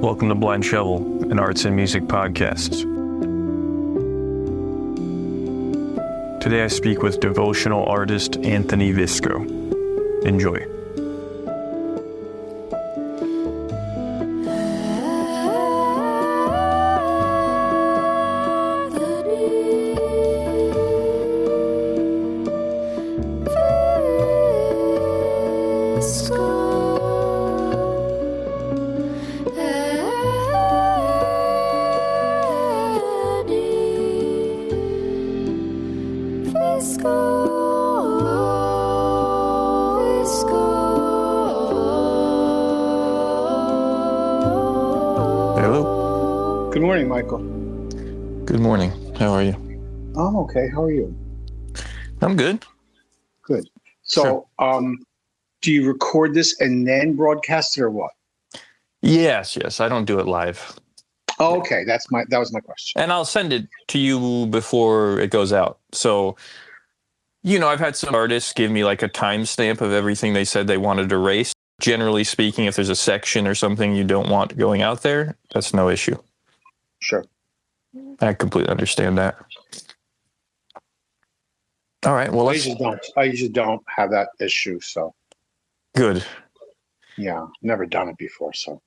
Welcome to Blind Shovel, an arts and music podcast. Today I speak with devotional artist Anthony Visco. Enjoy. Hello. Good morning, Michael. Good morning. How are you? I'm okay. How are you? I'm good. Good. So, do you record this and then broadcast it or what? Yes. I don't do it live. Oh, okay. That was my question. And I'll send it to you before it goes out. So, I've had some artists give me like a timestamp of everything they said they wanted to erase. Generally speaking, if there's a section or something you don't want going out there, that's no issue. Sure. I completely understand that. All right. Well, I usually don't have that issue. So good. Yeah, never done it before. So.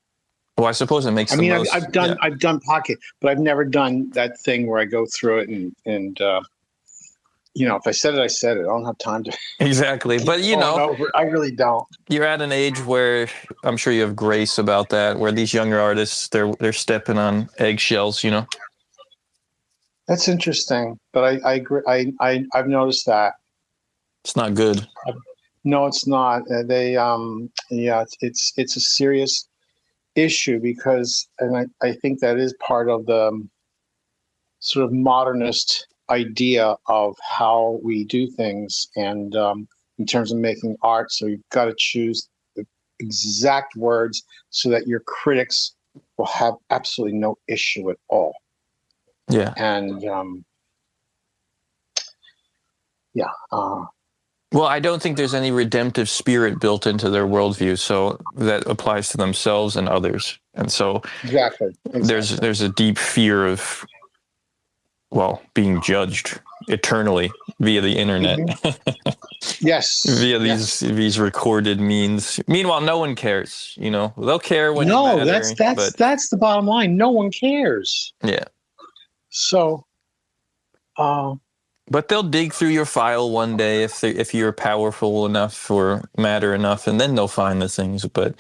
Well, I suppose it makes. I've done pocket, but I've never done that thing where I go through it and if I said it, I said it. I don't have time to. Exactly. But, I really don't. You're at an age where I'm sure you have grace about that, where these younger artists, they're stepping on eggshells, That's interesting. But I agree. I've noticed that. It's not good. No, it's not. It's a serious issue because, and I think that is part of the sort of modernist idea of how we do things and in terms of making art. So you've got to choose the exact words so that your critics will have absolutely no issue at all. Yeah. And well, I don't think there's any redemptive spirit built into their worldview, so that applies to themselves and others. And so exactly. There's a deep fear of being judged eternally via the internet. Mm-hmm. Yes. Via these recorded means. Meanwhile, no one cares. They'll care when. No, that's the bottom line. No one cares. Yeah. So. But they'll dig through your file one day if you're powerful enough or matter enough, and then they'll find the things. But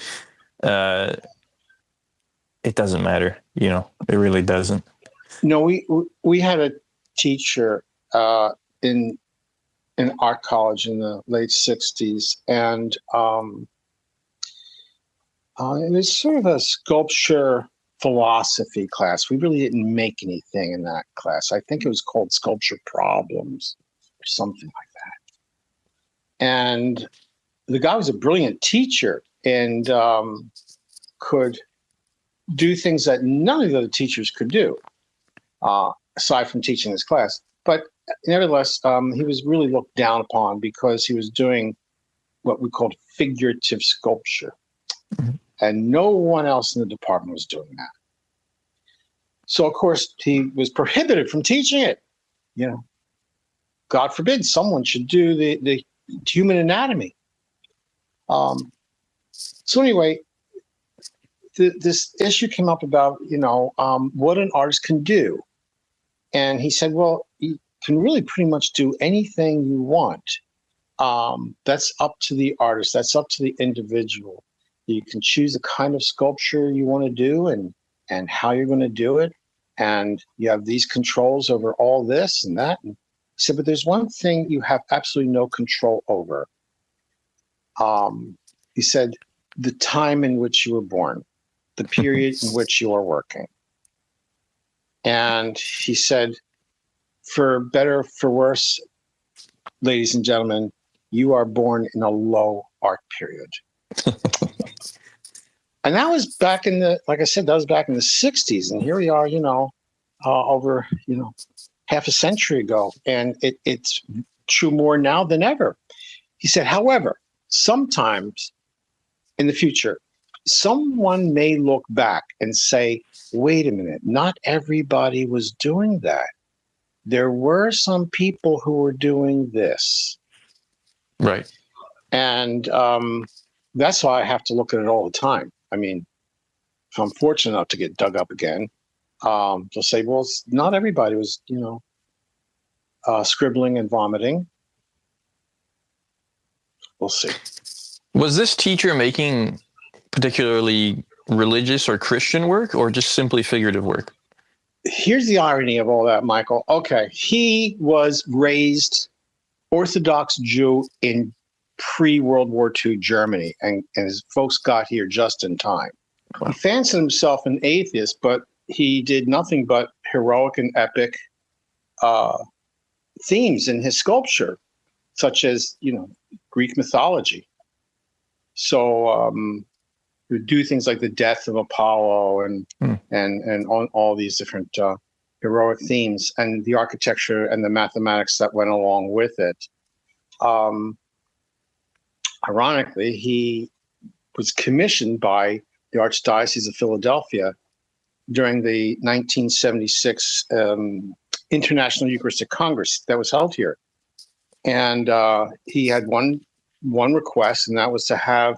it doesn't matter. It really doesn't. No, we had a teacher in art college in the late 60s, and it was sort of a sculpture philosophy class. We really didn't make anything in that class. I think it was called Sculpture Problems or something like that. And the guy was a brilliant teacher and could do things that none of the other teachers could do. Aside from teaching this class. But nevertheless, he was really looked down upon because he was doing what we called figurative sculpture. Mm-hmm. And no one else in the department was doing that. So, of course, he was prohibited from teaching it. God forbid someone should do the human anatomy. So anyway, this issue came up about, what an artist can do. And he said, well, you can really pretty much do anything you want. That's up to the artist. That's up to the individual. You can choose the kind of sculpture you want to do and how you're going to do it. And you have these controls over all this and that. And he said, but there's one thing you have absolutely no control over. He said, the time in which you were born, the period in which you are working. And he said, for better, for worse, ladies and gentlemen, you are born in a low art period. And that was back in the 60s. And here we are, over, half a century ago. And it's true more now than ever. He said, however, sometimes in the future, someone may look back and say, wait a minute, not everybody was doing that. There were some people who were doing this. Right. And that's why I have to look at it all the time. I mean, if I'm fortunate enough to get dug up again, they'll say, well, not everybody was, scribbling and vomiting. We'll see. Was this teacher making particularly religious or Christian work, or just simply figurative work? Here's the irony of all that, Michael. Okay, he was raised Orthodox Jew in pre-World War II Germany, and his folks got here just in time. Wow. He fancied himself an atheist, but he did nothing but heroic and epic themes in his sculpture, such as, Greek mythology. So he would do things like the death of Apollo and all these different heroic themes, and the architecture and the mathematics that went along with it. Ironically, he was commissioned by the Archdiocese of Philadelphia during the 1976 International Eucharistic Congress that was held here. And he had one request, and that was to have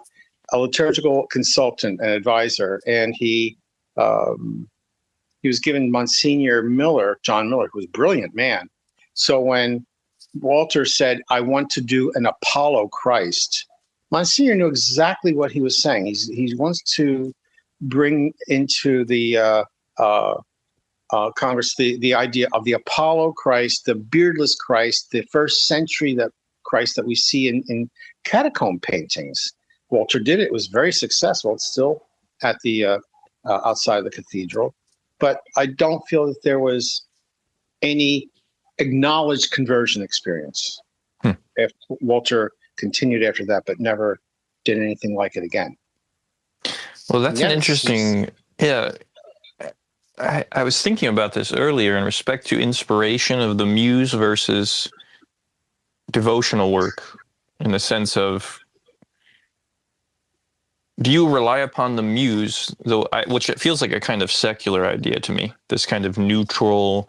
a liturgical consultant and advisor. And he was given Monsignor Miller, John Miller, who was a brilliant man. So when Walter said, I want to do an Apollo Christ, Monsignor knew exactly what he was saying. He wants to bring into the Congress the idea of the Apollo Christ, the beardless Christ, the first century Christ that we see in catacomb paintings. Walter did it. It was very successful. It's still at the outside of the cathedral. But I don't feel that there was any acknowledged conversion experience. If Walter continued after that, but never did anything like it again. Well, that's an interesting... Yeah. I was thinking about this earlier in respect to inspiration of the muse versus devotional work, in the sense of, do you rely upon the muse, which it feels like a kind of secular idea to me, this kind of neutral,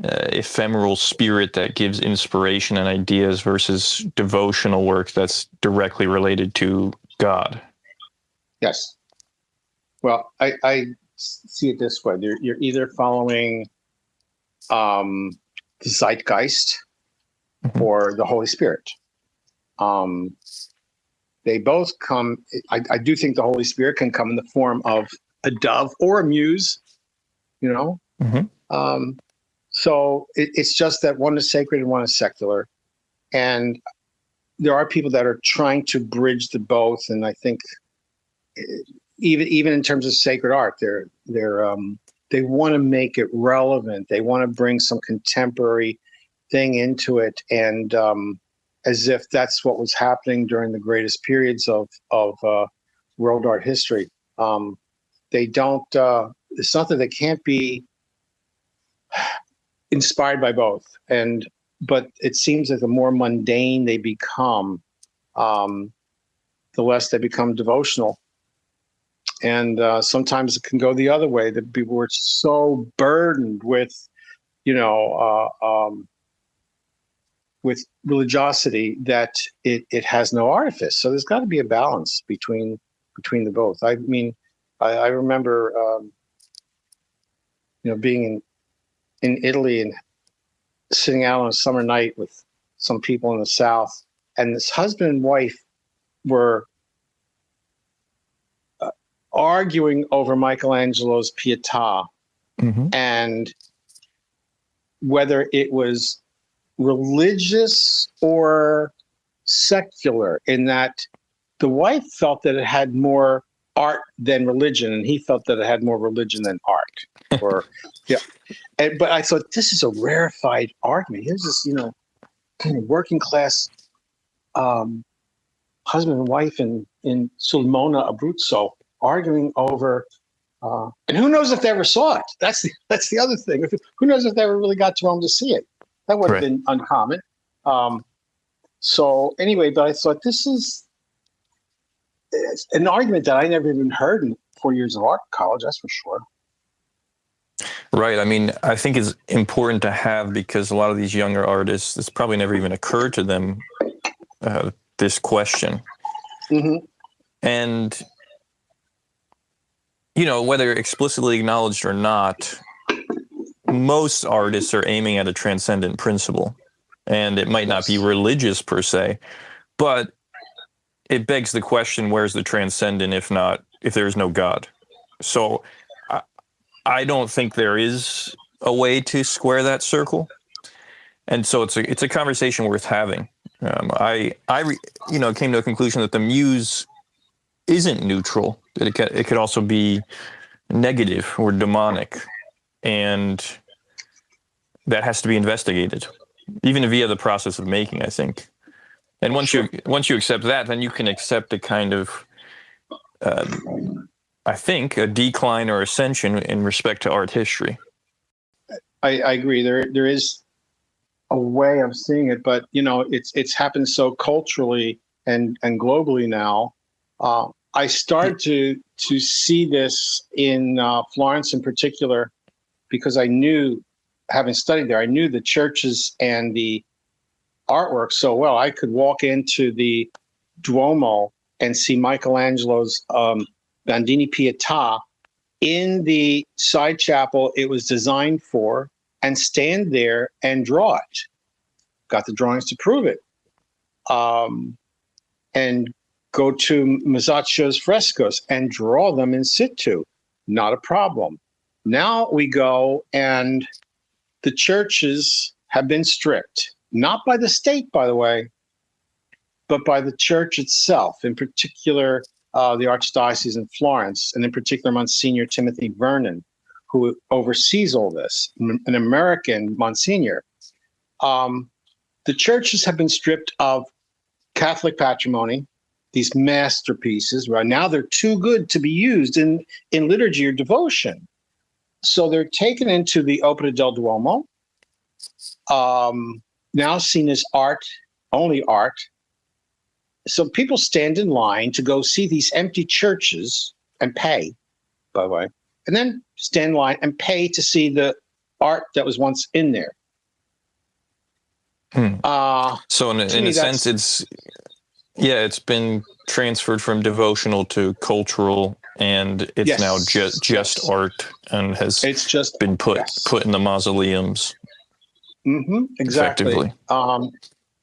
ephemeral spirit that gives inspiration and ideas, versus devotional work that's directly related to God? Yes. Well, I see it this way. You're either following the zeitgeist or the Holy Spirit. They both come, I do think the Holy Spirit can come in the form of a dove or a muse, So it's just that one is sacred and one is secular. And there are people that are trying to bridge the both. And I think even in terms of sacred art, they want to make it relevant. They want to bring some contemporary thing into it, and as if that's what was happening during the greatest periods of world art history. They don't. It's not that they can't be inspired by both, but it seems that the more mundane they become, the less they become devotional. And sometimes it can go the other way, that people were so burdened with, with religiosity that it has no artifice. So there's got to be a balance between the both. I mean, I remember, being in Italy and sitting out on a summer night with some people in the South, and this husband and wife were arguing over Michelangelo's Pietà, and whether it was religious or secular, in that the wife felt that it had more art than religion, and he felt that it had more religion than art. But I thought, this is a rarefied argument. Here's this, kind of working class husband and wife in Sulmona, Abruzzo, arguing over, and who knows if they ever saw it? That's the other thing. Who knows if they ever really got to Rome to see it? That would have been uncommon. So anyway, but I thought, this is it's an argument that I never even heard in 4 years of art college. That's for sure. Right. I mean, I think it's important to have, because a lot of these younger artists, it's probably never even occurred to them, this question. Mm-hmm. And, whether explicitly acknowledged or not, most artists are aiming at a transcendent principle. And it might not be religious per se, but it begs the question, where's the transcendent if there's no God? So I don't think there is a way to square that circle. And so it's a conversation worth having. I came to a conclusion that the muse isn't neutral, that it could also be negative or demonic, and that has to be investigated, even via the process of making, I think. And once you accept that, then you can accept a kind of, I think, a decline or ascension in respect to art history. I agree. There is a way of seeing it, but it's happened so culturally and globally now. I started to see this in Florence in particular, because I knew, having studied there, I knew the churches and the artwork so well. I could walk into the Duomo and see Michelangelo's Bandini Pietà in the side chapel it was designed for, and stand there and draw it. Got the drawings to prove it. And go to Masaccio's frescoes and draw them in situ. Not a problem. Now we go, and the churches have been stripped, not by the state, by the way, but by the church itself, in particular, the Archdiocese in Florence, and in particular, Monsignor Timothy Vernon, who oversees all this, an American Monsignor. The churches have been stripped of Catholic patrimony, these masterpieces. Right now, they're too good to be used in liturgy or devotion. So they're taken into the Opera del Duomo, now seen as art, only art. So people stand in line to go see these empty churches and pay, by the way, and then stand in line and pay to see the art that was once in there. So in a sense, it's been transferred from devotional to cultural, and it's now just art, and has been put in the mausoleums. Mm-hmm, exactly.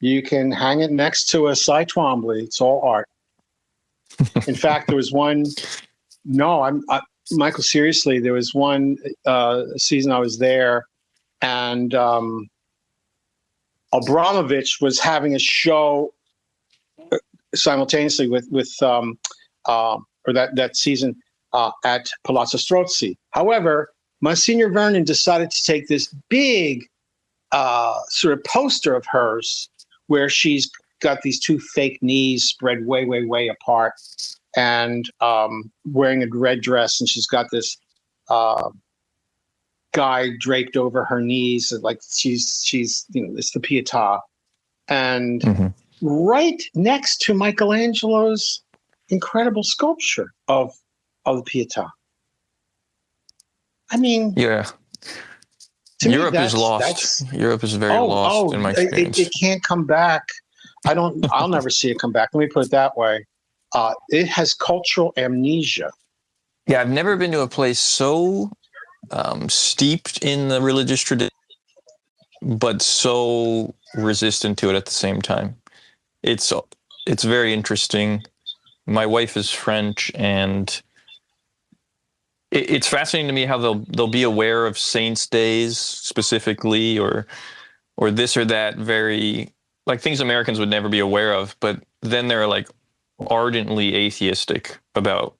You can hang it next to a Cy Twombly. It's all art. In fact, there was one. No, Michael. Seriously, there was one season I was there, and Abramovich was having a show simultaneously with that season at Palazzo Strozzi. However, Monsignor Vernon decided to take this big sort of poster of hers, where she's got these two fake knees spread way, way, way apart, and wearing a red dress, and she's got this guy draped over her knees, like she's it's the Pietà, and right next to Michelangelo's incredible sculpture of the Pietà. I mean, yeah. Europe is lost. Europe is very lost in my experience. It can't come back. I'll never see it come back. Let me put it that way. It has cultural amnesia. Yeah, I've never been to a place so steeped in the religious tradition, but so resistant to it at the same time. It's very interesting. My wife is French, and it's fascinating to me how they'll be aware of saints' days specifically, or this or that, very like things Americans would never be aware of. But then they're like ardently atheistic about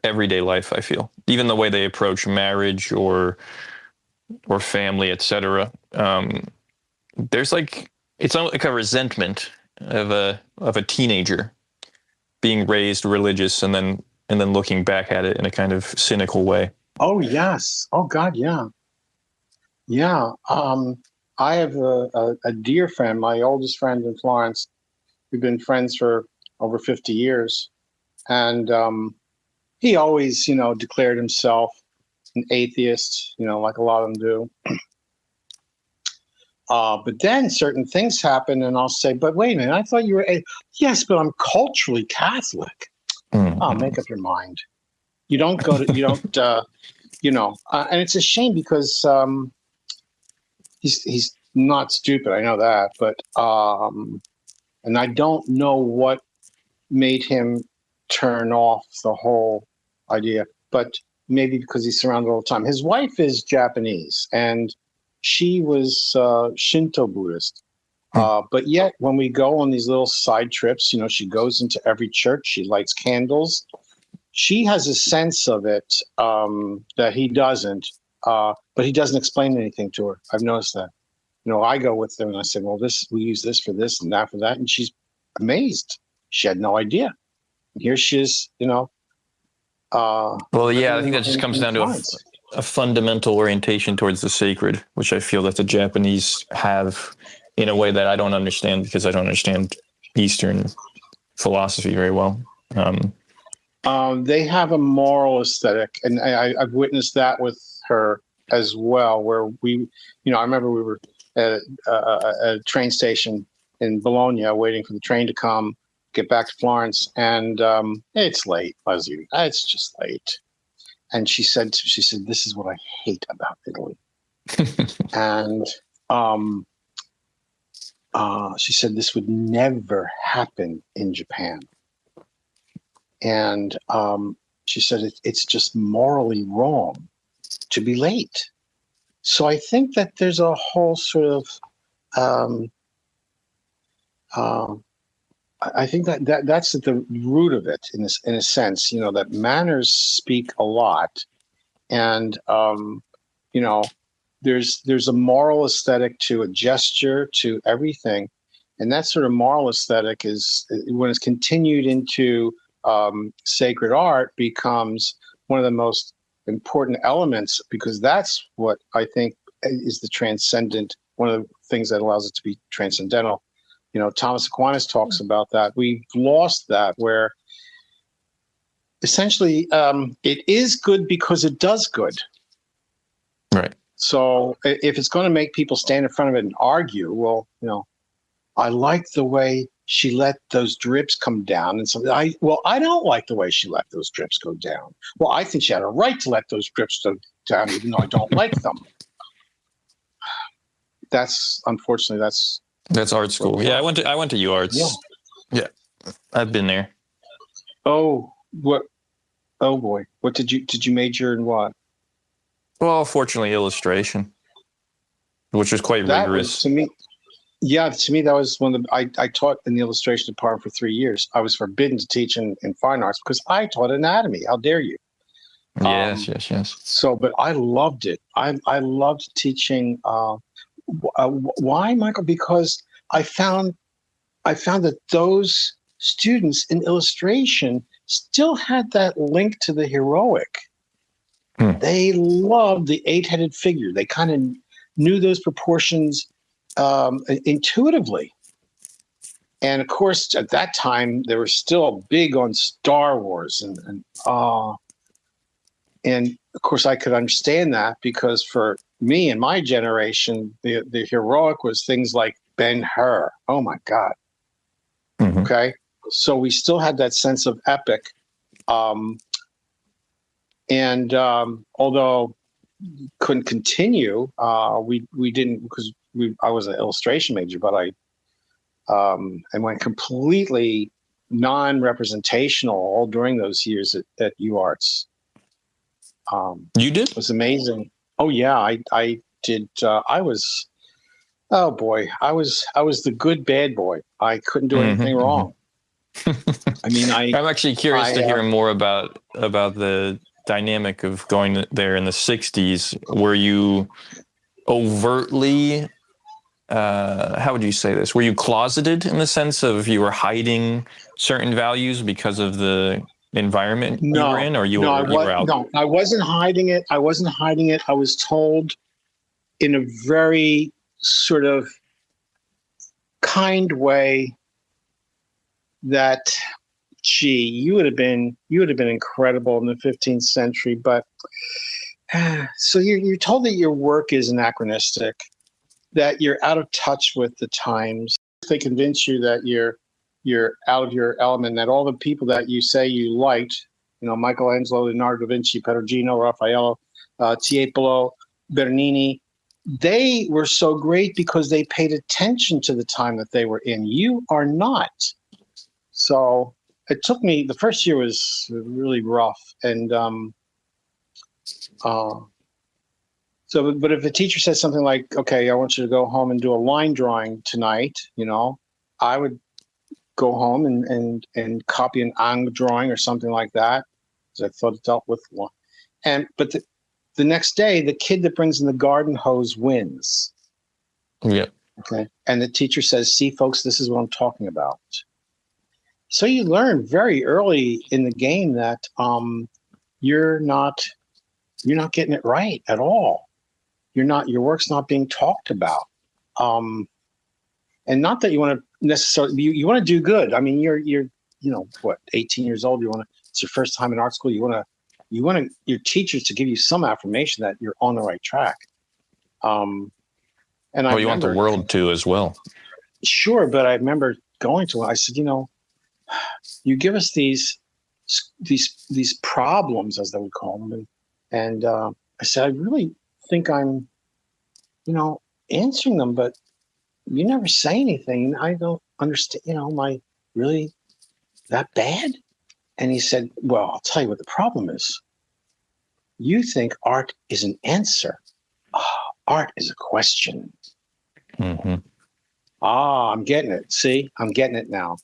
everyday life. I feel even the way they approach marriage or family, etc. There's it's like a resentment of a teenager being raised religious and then looking back at it in a kind of cynical way. Oh, yes. Oh, God, yeah. Yeah. I have a dear friend, my oldest friend in Florence. We've been friends for over 50 years. And he always, declared himself an atheist, like a lot of them do. But then certain things happen, and I'll say, "But wait a minute, I thought you were yes, but I'm culturally Catholic." Mm-hmm. Oh, make up your mind. You don't go to, you don't, and it's a shame because he's not stupid. I know that, but and I don't know what made him turn off the whole idea, but maybe because he's surrounded all the time. His wife is Japanese, and she was Shinto Buddhist. But yet, when we go on these little side trips, she goes into every church. She lights candles. She has a sense of it that he doesn't, but he doesn't explain anything to her. I've noticed that. I go with them and I say, "Well, we use this for this and that for that," and she's amazed. She had no idea. And here she is, Well, yeah, I think that just comes down to a fundamental orientation towards the sacred, which I feel that the Japanese have in a way that I don't understand because I don't understand Eastern philosophy very well. They have a moral aesthetic, and I've witnessed that with her as well, where I remember we were at a train station in Bologna waiting for the train to come, get back to Florence, and it's late, Leslie. It's just late. And she said, "This is what I hate about Italy." And she said, "This would never happen in Japan." And she said, "It's just morally wrong to be late." So I think that there's a whole sort of, I think that's at the root of it in a sense, that manners speak a lot, and there's a moral aesthetic to a gesture, to everything, and that sort of moral aesthetic is when it's continued into sacred art becomes one of the most important elements, because that's what I think is the transcendent, one of the things that allows it to be transcendental. Thomas Aquinas talks about that. We've lost that, where essentially it is good because it does good. Right. So if it's going to make people stand in front of it and argue, well, I like the way she let those drips come down. And so I don't like the way she let those drips go down. Well, I think she had a right to let those drips go down, even though I don't like them. Unfortunately, that's art school. Yeah, I went to UArts. Yeah. I've been there. Oh, what? Oh boy, what did you major in? What? Well, fortunately, illustration, which was quite rigorous. To me, that was one of the. I taught in the illustration department for 3 years. I was forbidden to teach in fine arts because I taught anatomy. How dare you? Yes. So, but I loved it. I loved teaching. Why, Michael? Because I found that those students in illustration still had that link to the heroic. They loved the 8-headed figure. They kind of knew those proportions intuitively. And of course, at that time, they were still big on Star Wars, and of course, I could understand that, because for me and my generation, the heroic was things like Ben-Hur. Oh my God. Mm-hmm. Okay, so we still had that sense of epic, and although couldn't continue, we didn't, because I was an illustration major, but I went completely non-representational all during those years at UArts. You did? It was amazing. Oh yeah, I did. I was, oh boy, I was the good bad boy. I couldn't do anything wrong. I mean, I'm actually curious to hear more about the dynamic of going there in the 60s. Were you overtly, how would you say this? Were you closeted in the sense of you were hiding certain values because of the environment you were in, or you were out? No, I wasn't hiding it. I was told in a very sort of kind way that gee, you would have been incredible in the 15th century. But so you're told that your work is anachronistic, that you're out of touch with the times. They convince you that you're out of your element, that all the people that you say you liked, Michelangelo, Leonardo da Vinci, Perugino, Raffaello, Tiepolo, Bernini, they were so great because they paid attention to the time that they were in. You are not. So it took me, the first year was really rough. And but if the teacher says something like, okay, I want you to go home and do a line drawing tonight, I would go home and copy an Ang drawing or something like that, because I thought it dealt with one. But the next day, the kid that brings in the garden hose wins. Yeah. Okay. And the teacher says, see, folks, this is what I'm talking about. So you learn very early in the game that you're not getting it right at all. Your work's not being talked about. And not that you want to necessarily, you want to do good. I mean, you're 18 years old. It's your first time in art school. You want your teachers to give you some affirmation that you're on the right track. And you want the world to as well. Sure. But I remember going to one, I said, you give us these problems, as they would call them. And I said, I really think I'm, answering them, but you never say anything. I don't understand, am I really that bad? And he said, well, I'll tell you what the problem is. You think art is an answer. Art is a question. Mm-hmm. I'm getting it. See, I'm getting it now.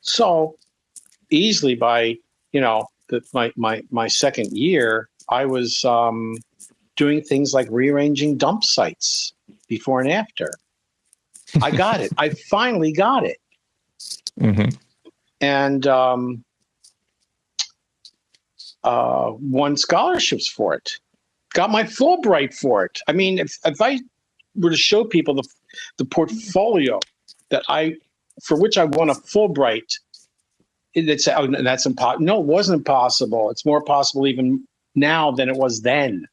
So easily by, my second year, I was doing things like rearranging dump sites before and after. I got it. I finally got it. Mm-hmm. And won scholarships for it. Got my Fulbright for it. I mean, if I were to show people the portfolio for which I won a Fulbright, they'd say, "Oh, that's impossible." No, it wasn't impossible. It's more possible even now than it was then.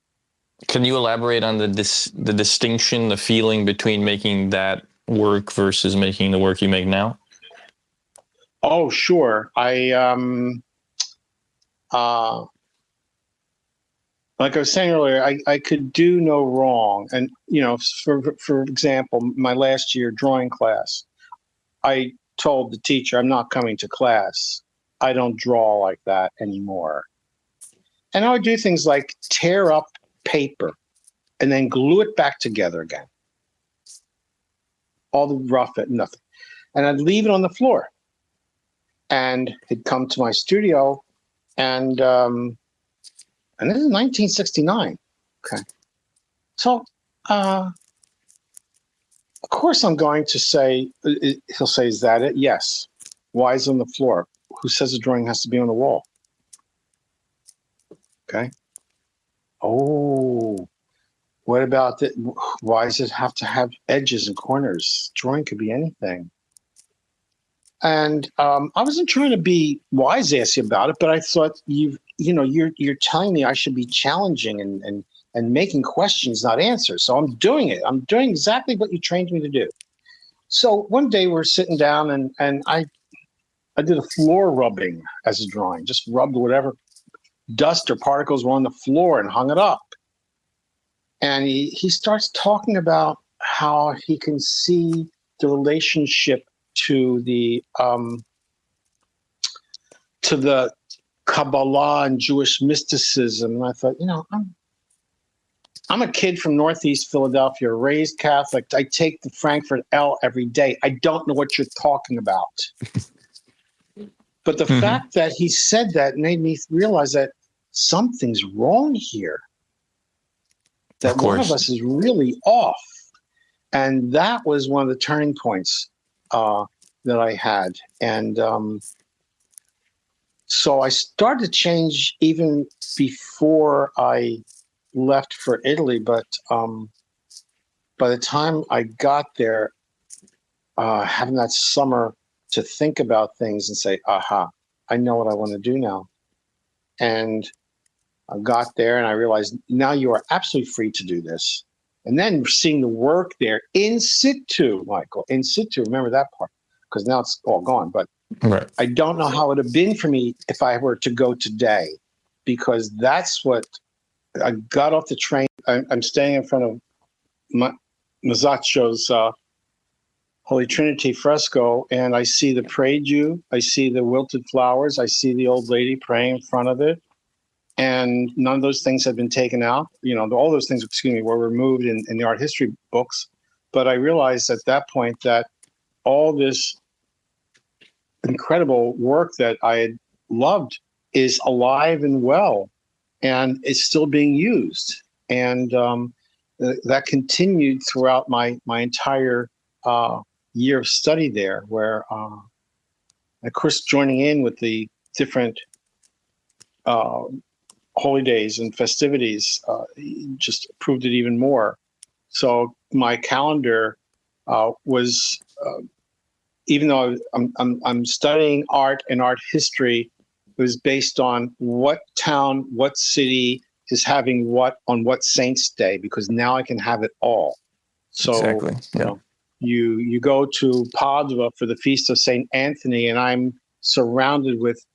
Can you elaborate on the distinction, the feeling between making that work versus making the work you make now? Oh, sure. Like I was saying earlier, I could do no wrong. And, for example, my last year drawing class, I told the teacher, I'm not coming to class. I don't draw like that anymore. And I would do things like tear up paper and then glue it back together again. All the rough, nothing. And I'd leave it on the floor. And he'd come to my studio, and this is 1969. Okay. So, of course I'm going to say, he'll say, is that it? Yes. Why is it on the floor? Who says the drawing has to be on the wall? Okay. Oh, what about that? Why does it have to have edges and corners? Drawing could be anything. And I wasn't trying to be wise-assy about it, but I thought you're telling me I should be challenging and making questions, not answers. So I'm doing it. I'm doing exactly what you trained me to do. So one day we're sitting down and I did a floor rubbing as a drawing, just rubbed whatever dust or particles were on the floor and hung it up. And he starts talking about how he can see the relationship to the Kabbalah and Jewish mysticism. And I thought, I'm a kid from Northeast Philadelphia, raised Catholic. I take the Frankfurt L every day. I don't know what you're talking about. But the fact that he said that made me realize that something's wrong here. That one of us is really off. And that was one of the turning points that I had. And so I started to change even before I left for Italy. But by the time I got there, having that summer to think about things and say, aha, I know what I want to do now. And I got there and I realized now you are absolutely free to do this. And then seeing the work there in situ, Michael, in situ, remember that part, because now it's all gone. But Right. I don't know how it would have been for me if I were to go today, because that's what I got off the train. I'm staying in front of Masaccio's Holy Trinity fresco, and I see the Prie-Dieu, I see the wilted flowers, I see the old lady praying in front of it, and none of those things have been taken out. All those things, were removed in the art history books. But I realized at that point that all this incredible work that I had loved is alive and well, and it's still being used. And that continued throughout my entire year of study there, where, of course, joining in with the different holy days and festivities just proved it even more. So my calendar was, even though I'm studying art and art history, it was based on what town, what city is having what on what saint's day, because now I can have it all. So Exactly. Yeah. You go to Padua for the feast of Saint Anthony, and I'm surrounded with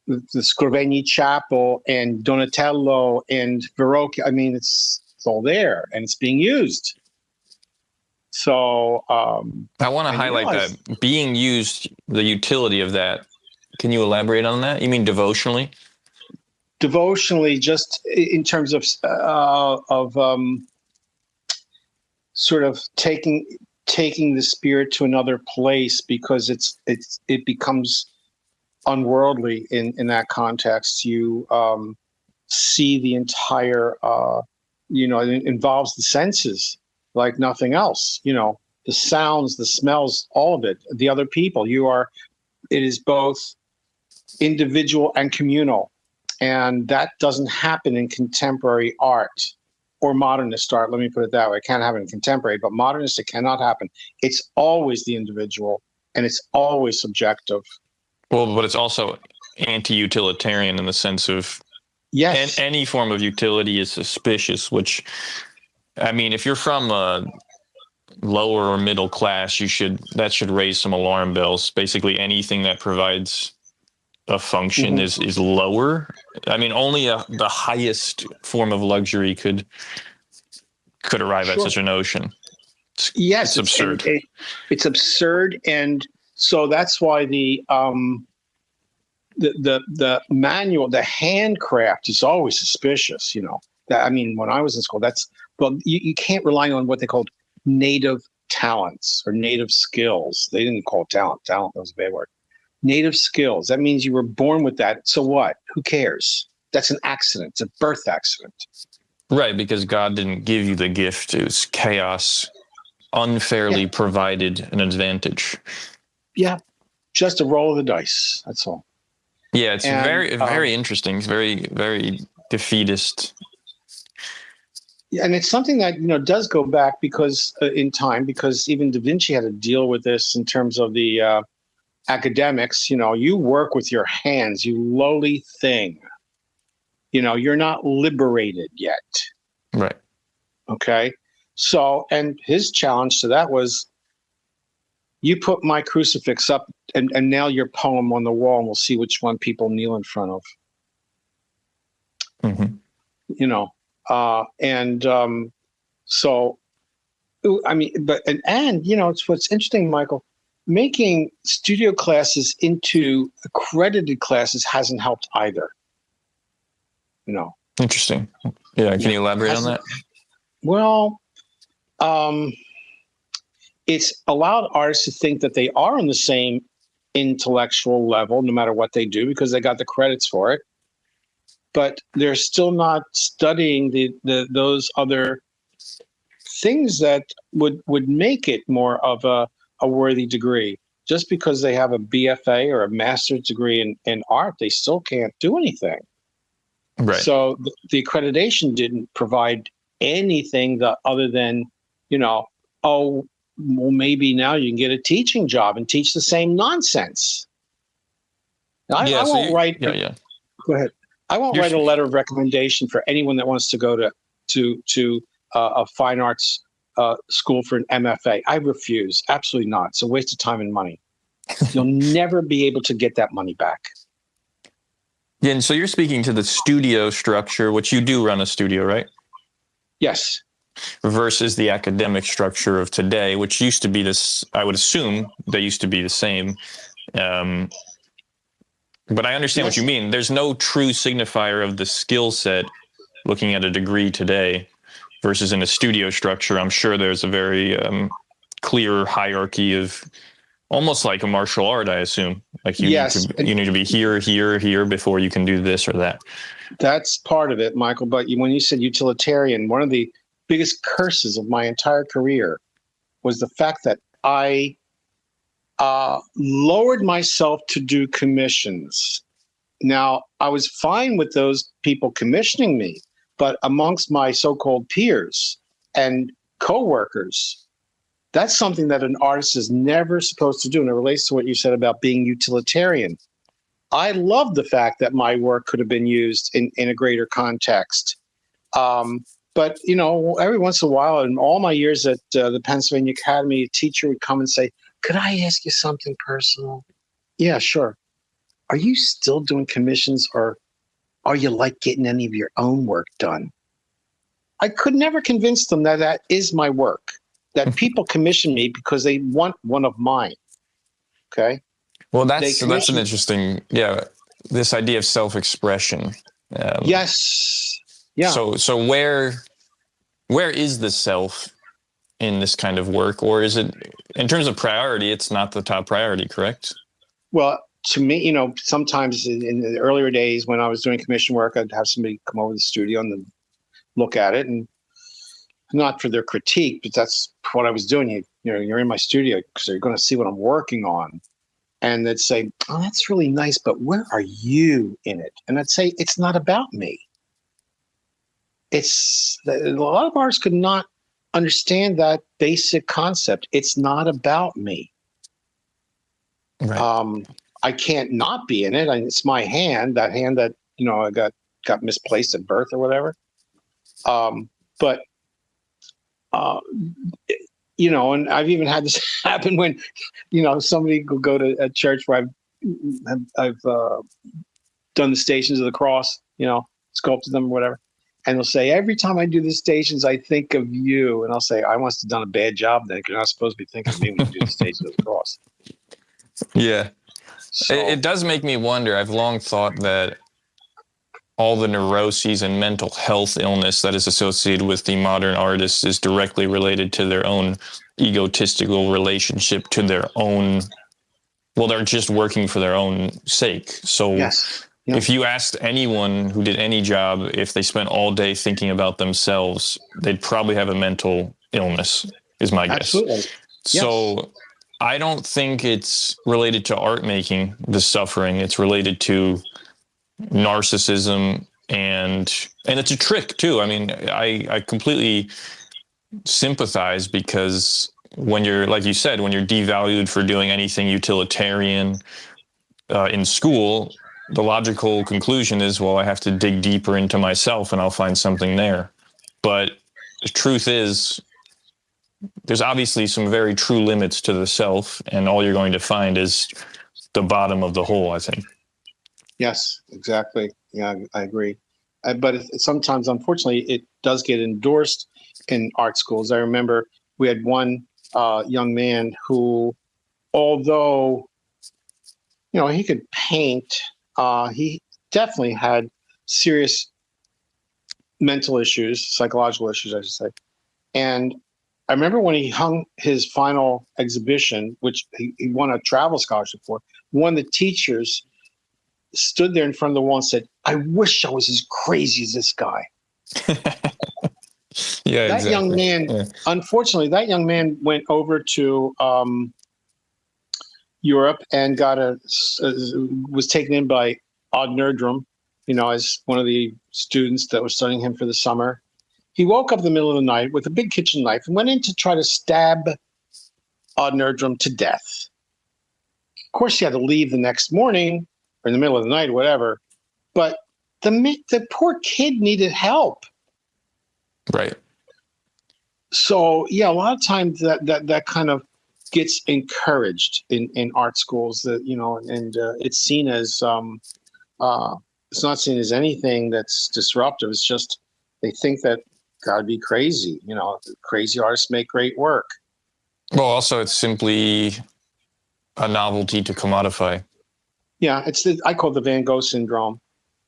the Scrovegni Chapel and Donatello and Verrocchio. I mean, it's all there and it's being used. So I want to highlight that being used, the utility of that. Can you elaborate on that? You mean devotionally? Devotionally, just in terms of sort of taking the spirit to another place, because it becomes unworldly in that context. You see the entire, it involves the senses like nothing else. The sounds, the smells, all of it. The other people. It is both individual and communal, and that doesn't happen in contemporary art or modernist art. Let me put it that way. It can't happen in contemporary, but modernist, it cannot happen. It's always the individual, and it's always subjective. Well, but it's also anti-utilitarian in the sense of, yes, and any form of utility is suspicious, which, I mean, if you're from a lower or middle class, that should raise some alarm bells. Basically anything that provides a function is lower. I mean, only the highest form of luxury could arrive at such a notion. It's absurd. It's absurd, and so that's why the manual, the handcraft is always suspicious. That, I mean, when I was in school, you can't rely on what they called native talents or native skills. They didn't call it talent. Talent was a bad word. Native skills. That means you were born with that. So what? Who cares? That's an accident. It's a birth accident. Right, because God didn't give you the gift. It was chaos, unfairly provided an advantage. Yeah, just a roll of the dice. That's all. Yeah, it's very interesting. It's very, very defeatist. And it's something that does go back because because even Da Vinci had to deal with this in terms of the academics. You work with your hands, you lowly thing. You're not liberated yet. Right. Okay. So, and his challenge to that was, you put my crucifix up and nail your poem on the wall, and we'll see which one people kneel in front of. Mm-hmm. So, I mean, it's what's interesting, Michael, making studio classes into accredited classes hasn't helped either. Interesting. Yeah. Can you elaborate on that? Well, it's allowed artists to think that they are on the same intellectual level, no matter what they do, because they got the credits for it. But they're still not studying those other things that would make it more of a worthy degree. Just because they have a BFA or a master's degree in art, they still can't do anything. Right. So the accreditation didn't provide anything other than, well, maybe now you can get a teaching job and teach the same nonsense. Now, I So won't write. yeah. Go ahead. I won't write a letter of recommendation for anyone that wants to go to a fine arts school for an MFA. I refuse. Absolutely not. It's a waste of time and money. You'll never be able to get that money back. Yeah, and so you're speaking to the studio structure, which you do run a studio, right? Yes. Versus the academic structure of today, which used to be this, I would assume they used to be the same. But I understand what you mean. There's no true signifier of the skill set looking at a degree today versus in a studio structure. I'm sure there's a very clear hierarchy of almost like a martial art, I assume. Like you need to be here before you can do this or that. That's part of it, Michael. But when you said utilitarian, one of the biggest curses of my entire career was the fact that I lowered myself to do commissions. Now, I was fine with those people commissioning me, but amongst my so-called peers and coworkers, that's something that an artist is never supposed to do. And it relates to what you said about being utilitarian. I love the fact that my work could have been used in a greater context. But, every once in a while, in all my years at the Pennsylvania Academy, a teacher would come and say, "Could I ask you something personal?" "Yeah, sure." "Are you still doing commissions, or are you like getting any of your own work done?" I could never convince them that that is my work, that people commission me because they want one of mine. Okay. Well, that's an interesting, this idea of self-expression. Yes. Yeah. So where is the self in this kind of work, or is it, in terms of priority, it's not the top priority, correct? Well, to me, sometimes in the earlier days when I was doing commission work, I'd have somebody come over to the studio and then look at it, and not for their critique, but that's what I was doing. You're in my studio, so you're going to see what I'm working on. And they'd say, "Oh, that's really nice, but where are you in it?" And I'd say, "It's not about me." A lot of artists could not understand that basic concept. It's not about me. Right. I can't not be in it. It's my hand, that I got misplaced at birth or whatever. And I've even had this happen when, somebody will go to a church where I've done the Stations of the Cross, sculpted them or whatever. And they'll say, "Every time I do the Stations, I think of you." And I'll say, "I must have done a bad job then, because you're not supposed to be thinking of me when you do the Stations of the Cross." Yeah. So, it does make me wonder. I've long thought that all the neuroses and mental health illness that is associated with the modern artist is directly related to their own egotistical relationship to their own. Well, they're just working for their own sake. So yes. If you asked anyone who did any job, if they spent all day thinking about themselves, they'd probably have a mental illness, is my guess. Absolutely. So yes. I don't think it's related to art making, the suffering. It's related to narcissism, and it's a trick too. I mean, I completely sympathize, because when you're, like you said, when you're devalued for doing anything utilitarian in school, the logical conclusion is, well, I have to dig deeper into myself and I'll find something there. But the truth is, there's obviously some very true limits to the self, and all you're going to find is the bottom of the hole, I think. Yes, exactly. Yeah, I agree. But sometimes, unfortunately, it does get endorsed in art schools. I remember we had one young man who, although, he could paint, he definitely had serious mental issues, psychological issues, I should say. And I remember when he hung his final exhibition, which he won a travel scholarship for, one of the teachers stood there in front of the wall and said, "I wish I was as crazy as this guy." Yeah, that exactly. young man, Unfortunately, that young man went over to Europe and was taken in by Odd Nerdrum, as one of the students that was studying him for the summer. He woke up in the middle of the night with a big kitchen knife and went in to try to stab Odd Nerdrum to death. Of course, he had to leave the next morning, or in the middle of the night or whatever. But the poor kid needed help. Right. So yeah, a lot of times that kind of gets encouraged in art schools, that, and it's seen as it's not seen as anything that's disruptive. It's just they think that gotta be crazy. Crazy artists make great work. Well, also it's simply a novelty to commodify. Yeah, I call it the Van Gogh syndrome.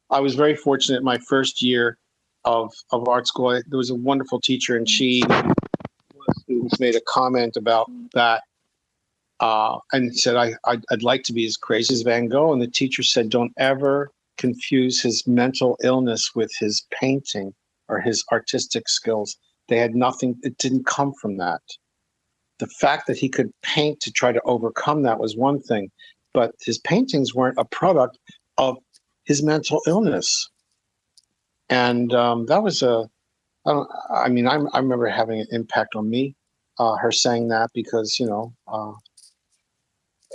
I was very fortunate my first year of art school. There was a wonderful teacher, and one of the students made a comment about that, and said, I'd like to be as crazy as Van Gogh. And the teacher said, don't ever confuse his mental illness with his painting or his artistic skills. They had nothing. It didn't come from that. The fact that he could paint to try to overcome that was one thing, but his paintings weren't a product of his mental illness. And that was I remember having an impact on me, her saying that, because, do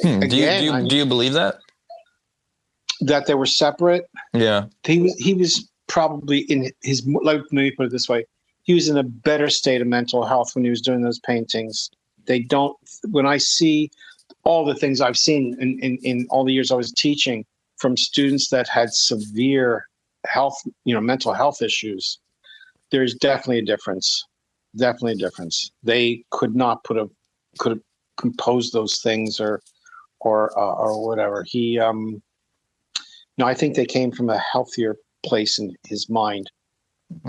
you believe that? That they were separate? Yeah. He was probably in his, let me put it this way, he was in a better state of mental health when he was doing those paintings. When I see all the things I've seen in all the years I was teaching from students that had severe health, mental health issues, there's definitely a difference. Definitely a difference. They could not could have composed those things or whatever. I think they came from a healthier place in his mind.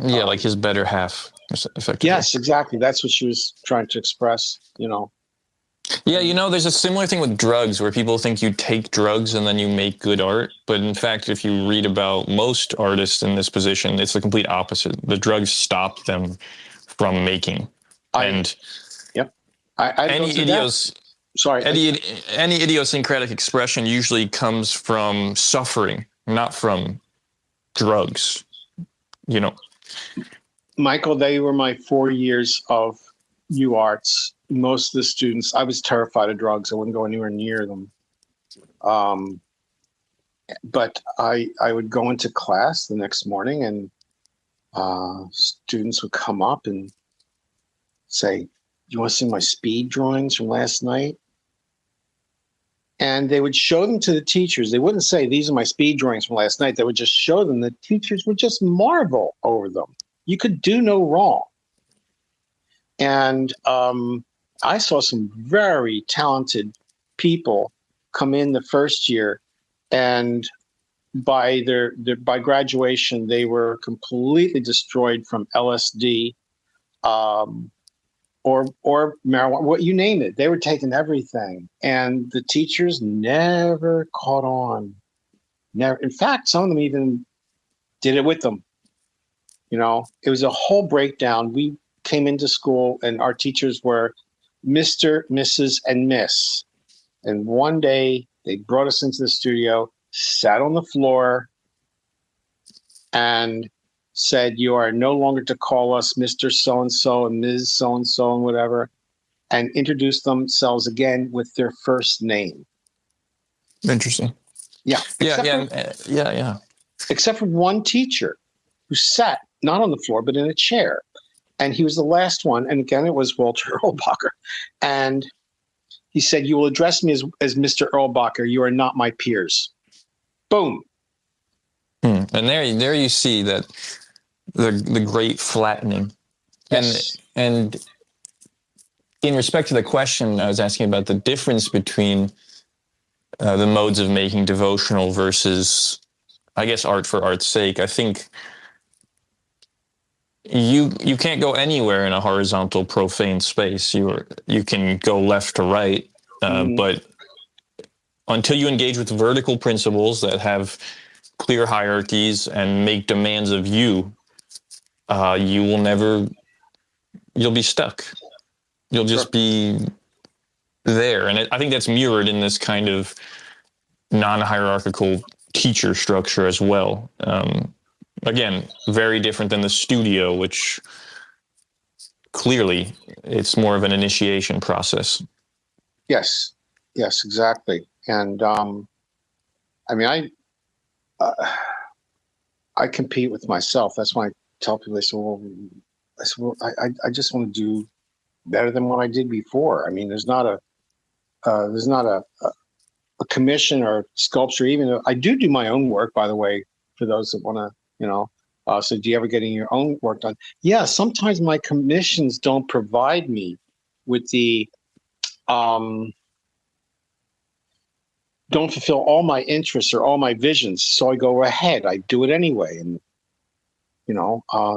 Yeah, like his better half, effectively. Yes, exactly. That's what she was trying to express, Yeah, there's a similar thing with drugs where people think you take drugs and then you make good art. But in fact, if you read about most artists in this position, it's the complete opposite. The drugs stop them from making. Any idiosyncratic expression usually comes from suffering, not from drugs, Michael, they were my 4 years of UArts. Most of the students, I was terrified of drugs. I wouldn't go anywhere near them. But I would go into class the next morning, and students would come up and say, you want to see my speed drawings from last night? And they would show them to the teachers. They wouldn't say, these are my speed drawings from last night. They would just show them. The teachers would just marvel over them. You could do no wrong. And I saw some very talented people come in the first year, and by graduation, they were completely destroyed from LSD, or marijuana, what you name it. They were taking everything, and the teachers never caught on. Never. In fact, some of them even did it with them. It was a whole breakdown. We came into school, and our teachers were Mr., Mrs., and Miss. And one day they brought us into the studio, sat on the floor, and said, you are no longer to call us Mr. So-and-so and Ms. So-and-so and whatever, and introduced themselves again with their first name. Interesting. Yeah. Yeah. Except for one teacher who sat not on the floor, but in a chair. And he was the last one. And again, it was Walter Erlbacher. And he said, you will address me as Mr. Erlbacher. You are not my peers. Boom. And there you see that the great flattening. Yes. And in respect to the question I was asking about the difference between the modes of making devotional versus, I guess, art for art's sake, I think you can't go anywhere in a horizontal profane space. You can go left to right, but until you engage with vertical principles that have clear hierarchies and make demands of you, you'll be stuck. You'll just be there. And I think that's mirrored in this kind of non-hierarchical teacher structure as well. Again, very different than the studio, which clearly it's more of an initiation process. Yes, exactly. And uh, I compete with myself. That's why I tell people, I just want to do better than what I did before. I mean, there's not a commission or sculpture, even though I do my own work, by the way, for those that want to, so do you ever getting your own work done? Yeah, sometimes my commissions don't provide me with the, don't fulfill all my interests or all my visions. So I go ahead, I do it anyway. And,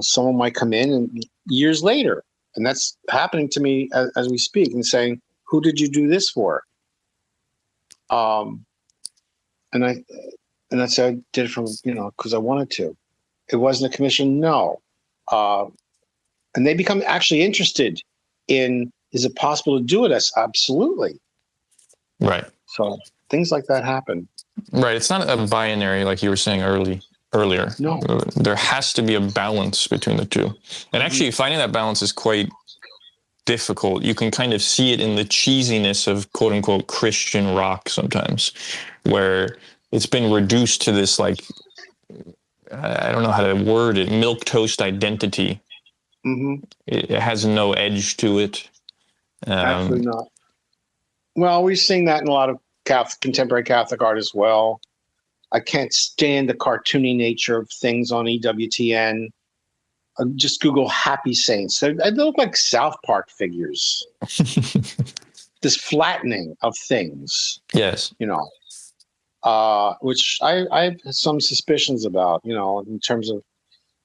someone might come in and years later, and that's happening to me as we speak, and saying, who did you do this for? And I said, I did it from, because I wanted to. It wasn't a commission. No. And they become actually interested in, is it possible to do it? Absolutely. Right. So things like that happen. Right. It's not a binary, like you were saying earlier. No. There has to be a balance between the two. And actually finding that balance is quite difficult. You can kind of see it in the cheesiness of quote unquote Christian rock sometimes, where it's been reduced to this, like, I don't know how to word it, milquetoast identity. Mm-hmm. It has no edge to it. Absolutely not. Well, we're seeing that in a lot of contemporary Catholic art as well. I can't stand the cartoony nature of things on EWTN. Just Google Happy Saints. They look like South Park figures. This flattening of things. Yes. Which I have some suspicions about, in terms of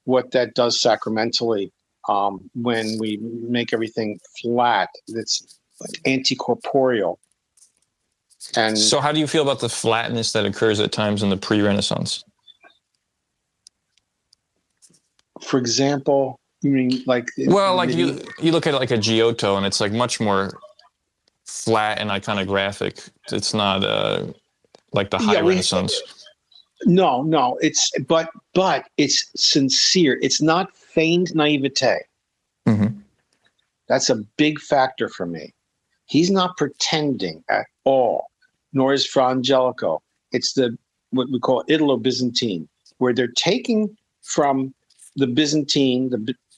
what that does sacramentally, when we make everything flat. It's like anti-corporeal. And so how do you feel about the flatness that occurs at times in the pre-Renaissance? For example, you mean like... Well, like you look at it like a Giotto, and it's like much more flat and iconographic. It's not like the high Renaissance. No, but it's sincere. It's not feigned naivete. Mm-hmm. That's a big factor for me. He's not pretending at all, nor is Fra Angelico. It's what we call Italo-Byzantine, where they're taking from the Byzantine,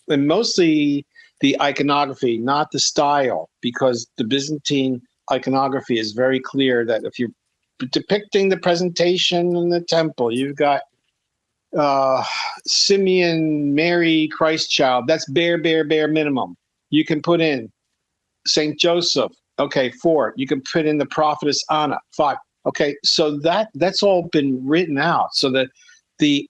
and mostly the iconography, not the style, because the Byzantine iconography is very clear that if you're depicting the presentation in the temple, you've got Simeon, Mary, Christ child. That's bare minimum. You can put in Saint Joseph. Okay, 4. You can put in the prophetess Anna. 5. Okay, so that's all been written out. So that the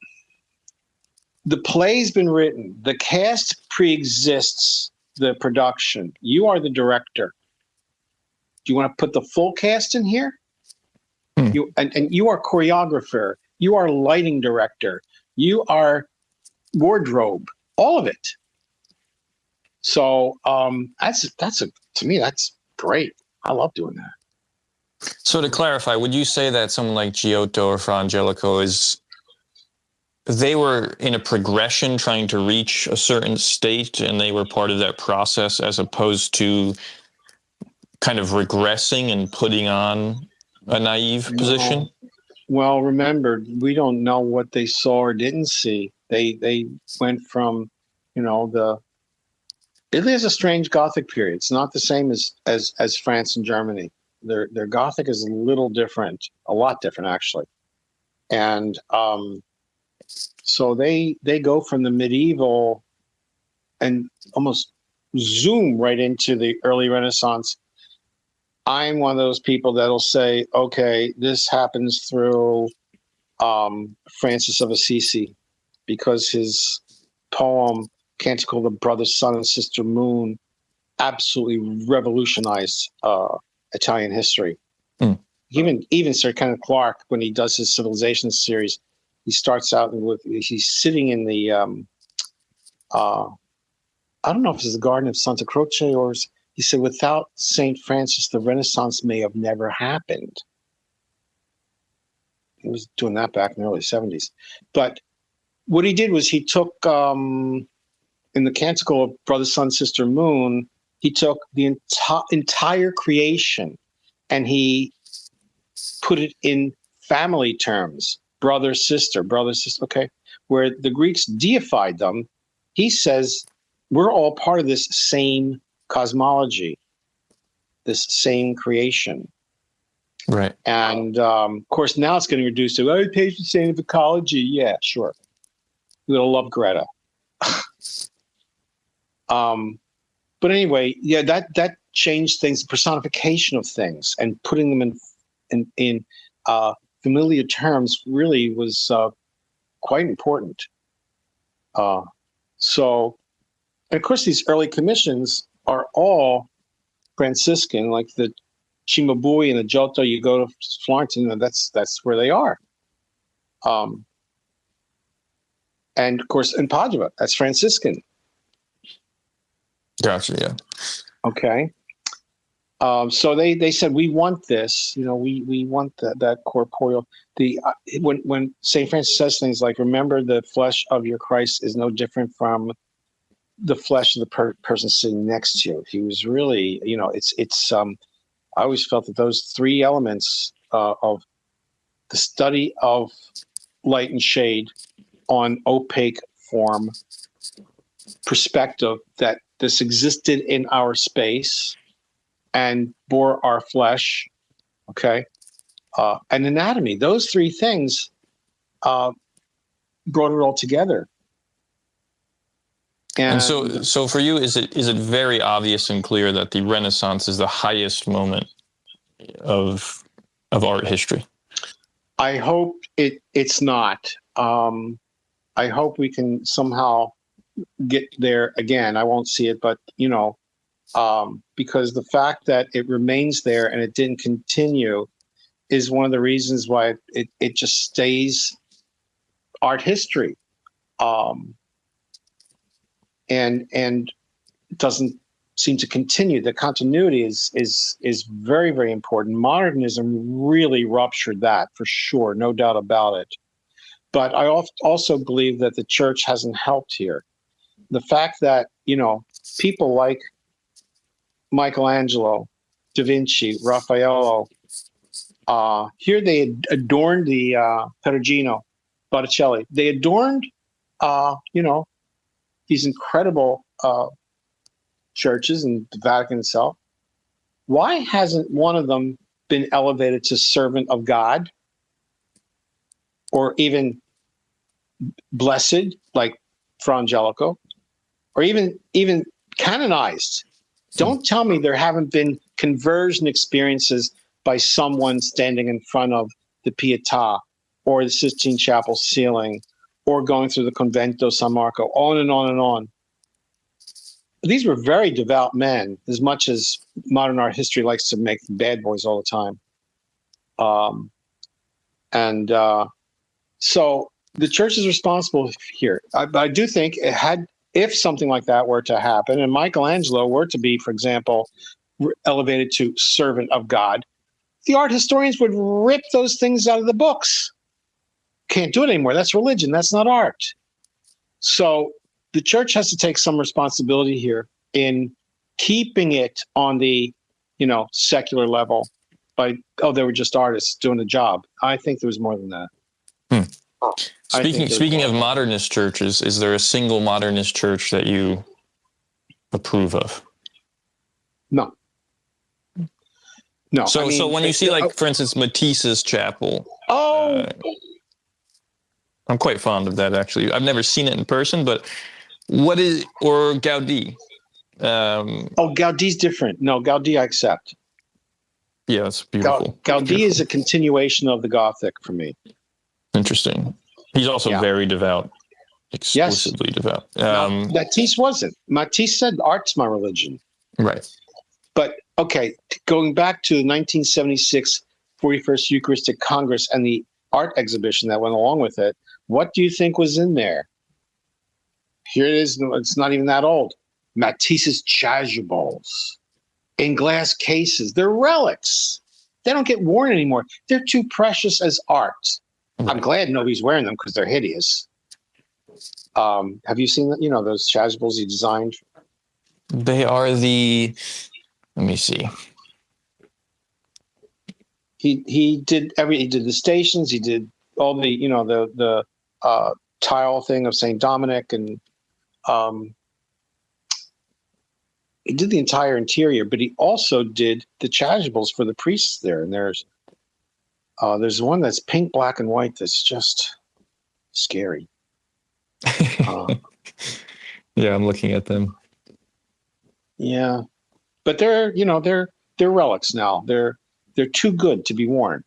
play's been written. The cast pre-exists the production. You are the director. Do you want to put the full cast in here? You and you are choreographer. You are lighting director. You are wardrobe. All of it. So to me that's great. I love doing that. So to clarify, would you say that someone like Giotto or Fra Angelico they were in a progression trying to reach a certain state, and they were part of that process, as opposed to kind of regressing and putting on a naive position? Well, remember, we don't know what they saw or didn't see. They went from, it is a strange Gothic period. It's not the same as France and Germany. Their Gothic is a little different, a lot different actually. And so they go from the medieval and almost zoom right into the early Renaissance. I'm one of those people that'll say, okay, this happens through Francis of Assisi, because his poem, Canticle of the Brother, Sun, and Sister Moon, absolutely revolutionized Italian history. Even Sir Kenneth Clarke, when he does his Civilization series, he starts out with, he's sitting in the, I don't know if it's the Garden of Santa Croce, or he said, without St. Francis, the Renaissance may have never happened. He was doing that back in the early 70s. But what he did was he took, in the Canticle of Brother, Sun, Sister, Moon, he took the entire creation and he put it in family terms. brother, sister, okay, where the Greeks deified them, he says we're all part of this same cosmology, this same creation. Right. And of course, now it's getting reduced to, oh, patient saint of ecology. Yeah, sure. We'll love Greta. But anyway, yeah, that changed things, the personification of things and putting them in familiar terms really was quite important. So, and of course, these early commissions are all Franciscan, like the Cimabue and the Giotto. You go to Florence, and that's where they are. And of course, in Padua, that's Franciscan. Gotcha. Yeah. Okay. So they said, we want this, we want that corporeal. When St. Francis says things like, remember the flesh of your Christ is no different from the flesh of the person sitting next to you. He was really, I always felt that those three elements of the study of light and shade on opaque form, perspective, that this existed in our space and bore our flesh, okay, and anatomy. Those three things brought it all together. And so for you, is it very obvious and clear that the Renaissance is the highest moment of art history? I hope it's not. I hope we can somehow get there again. I won't see it, but because the fact that it remains there and it didn't continue is one of the reasons why it just stays art history, and doesn't seem to continue. The continuity is very, very important. Modernism really ruptured that, for sure, no doubt about it. But I also believe that the church hasn't helped here. The fact that, people like Michelangelo, Da Vinci, Raffaello, here they adorned the Perugino, Botticelli. They adorned, these incredible churches and the Vatican itself. Why hasn't one of them been elevated to servant of God, or even blessed like Fra Angelico, or even canonized? Don't tell me there haven't been conversion experiences by someone standing in front of the Pietà or the Sistine Chapel ceiling or going through the Convento San Marco, on and on and on. These were very devout men, as much as modern art history likes to make bad boys all the time. So the church is responsible here. I do think if something like that were to happen, and Michelangelo were to be, for example, elevated to servant of God, the art historians would rip those things out of the books. Can't do it anymore. That's religion. That's not art. So the church has to take some responsibility here in keeping it on the, secular level by, they were just artists doing a job. I think there was more than that. Speaking of modernist churches, is there a single modernist church that you approve of? No. So when you see, for instance, Matisse's chapel, I'm quite fond of that, actually. I've never seen it in person, but or Gaudí? Gaudí's different. No, Gaudí I accept. Yeah, it's beautiful. Gaudí is a continuation of the Gothic for me. Interesting. He's also very devout, explicitly devout. Matisse wasn't. Matisse said, art's my religion. Right. But, okay, going back to the 1976 41st Eucharistic Congress and the art exhibition that went along with it, what do you think was in there? Here it is. It's not even that old. Matisse's chasubles in glass cases. They're relics. They don't get worn anymore. They're too precious as art. I'm glad nobody's wearing them because they're hideous. Have you seen those chasubles he designed? They are let me see. He did the stations. He did all the the tile thing of Saint Dominic, and he did the entire interior, but he also did the chasubles for the priests there. And there's one that's pink, black, and white that's just scary. Yeah, I'm looking at them. Yeah, but they're relics now. They're too good to be worn.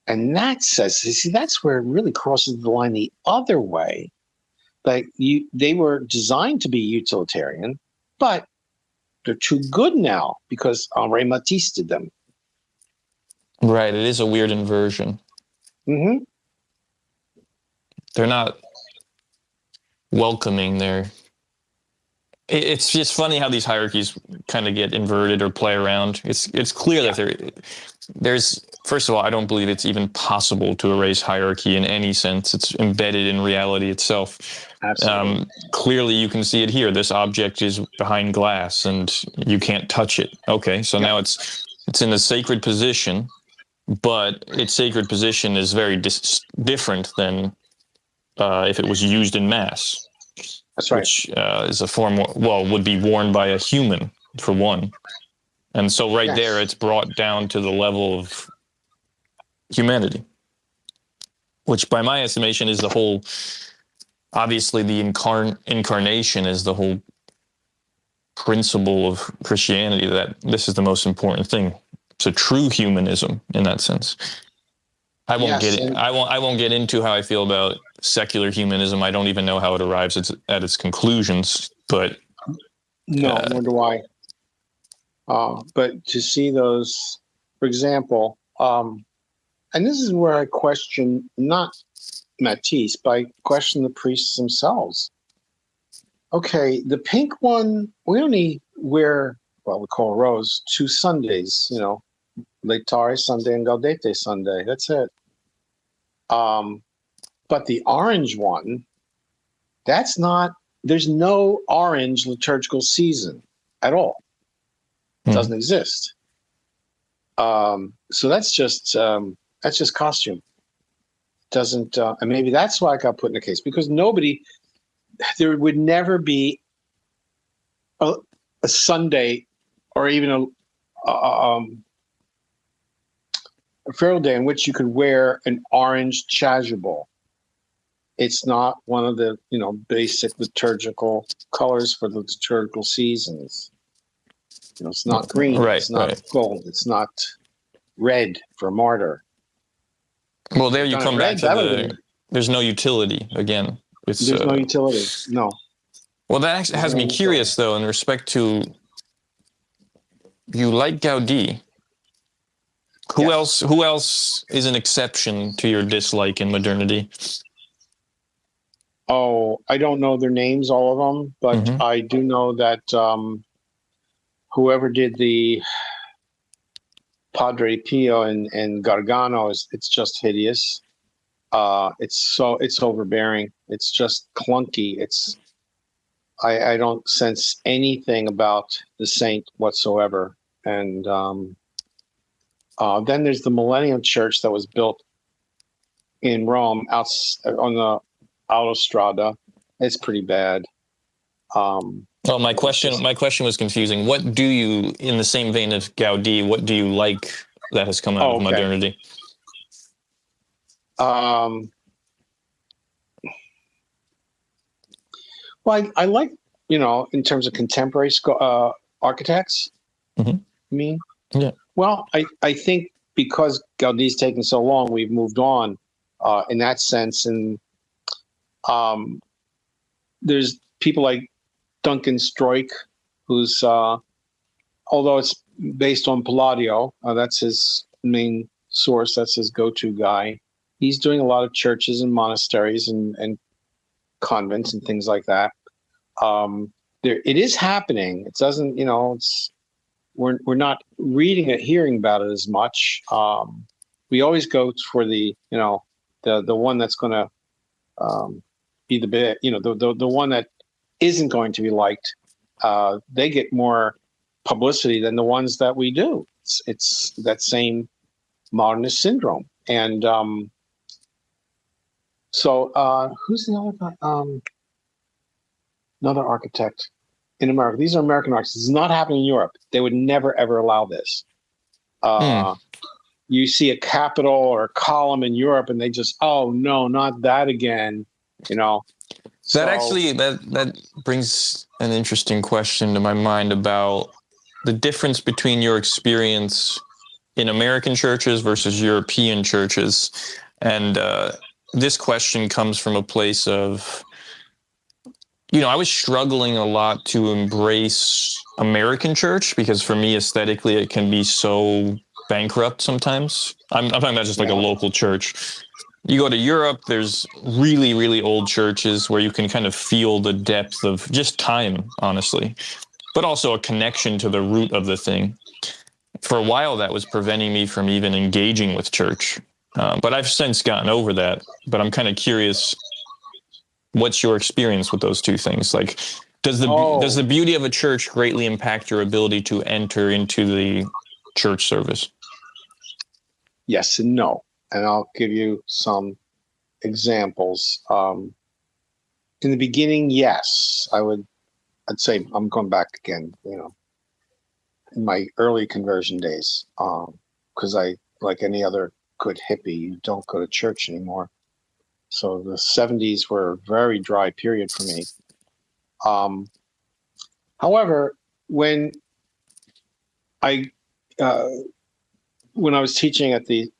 And that says, you see, that's where it really crosses the line the other way. Like they were designed to be utilitarian, but they're too good now because Henri Matisse did them. Right, it is a weird inversion. Mm-hmm. They're not welcoming. It's just funny how these hierarchies kind of get inverted or play around. It's clear that there's, first of all, I don't believe it's even possible to erase hierarchy in any sense. It's embedded in reality itself. Absolutely. Clearly, you can see it here. This object is behind glass, and you can't touch it. Okay, so now it's in a sacred position, but its sacred position is very different than if it was used in mass. That's right. Which is a form, would be worn by a human, for one. And so there, it's brought down to the level of humanity, which by my estimation is the whole, obviously the incarnation is the whole principle of Christianity, that this is the most important thing. It's a true humanism in that sense. I won't get into how I feel about secular humanism. I don't even know how it arrives at its conclusions, but no, nor do I. But to see those, for example, and this is where I question not Matisse, but I question the priests themselves. Okay, the pink one, we only wear what we call rose 2 Sundays, Laetare Sunday and Gaudete Sunday. That's it. But the orange one, there's no orange liturgical season at all. It doesn't exist. So that's just costume. Doesn't, and maybe that's why I got put in a case, because there would never be a Sunday or even a federal day in which you could wear an orange chasuble. It's not one of the basic liturgical colors for the liturgical seasons. It's not green. Right, it's not gold. It's not red for martyr. Well, there you come back to there's no utility again. There's no utility. No. Well, that actually has me curious, though, in respect to, you like Gaudí. Who else is an exception to your dislike in modernity? Oh, I don't know their names, all of them, but I do know that whoever did the Padre Pio and Gargano, it's just hideous. It's overbearing. It's just clunky. I don't sense anything about the saint whatsoever. And then there's the Millennium Church that was built in Rome on the Autostrada. It's pretty bad. Well, my question was confusing. What do you, in the same vein of Gaudí, what do you like that has come out of modernity? Well, I like, in terms of contemporary architects. I mean, yeah. Well, I think because Gaudí's taken so long, we've moved on in that sense. And there's people like Duncan Stroik, who's, although it's based on Palladio, that's his main source, that's his go-to guy. He's doing a lot of churches and monasteries and convents and things like that. It is happening. It doesn't, we're not reading it, hearing about it as much. We always go for the one that's going to be the bit, the one that isn't going to be liked. They get more publicity than the ones that we do. It's that same modernist syndrome. And So who's the other guy? Another architect in America. These are American architects. This is not happening in Europe. They would never ever allow this. Hmm. You see a capital or a column in Europe, and they just, oh no, not that again. You know. That So actually that brings an interesting question to my mind about the difference between your experience in American churches versus European churches. And this question comes from a place of, I was struggling a lot to embrace American church because for me, aesthetically, it can be so bankrupt sometimes. I'm talking about just like a yeah. local church. You go to Europe, there's really, really old churches where you can kind of feel the depth of just time, honestly, but also a connection to the root of the thing. For a while, that was preventing me from even engaging with church. But I've since gotten over that. But I'm kind of curious, what's your experience with those two things? Like, does the beauty of a church greatly impact your ability to enter into the church service? Yes and no. And I'll give you some examples. In the beginning, yes, I'd say I'm going back again, in my early conversion days, because I, like any other good hippie, you don't go to church anymore. So the 70s were a very dry period for me. However, when I was teaching at the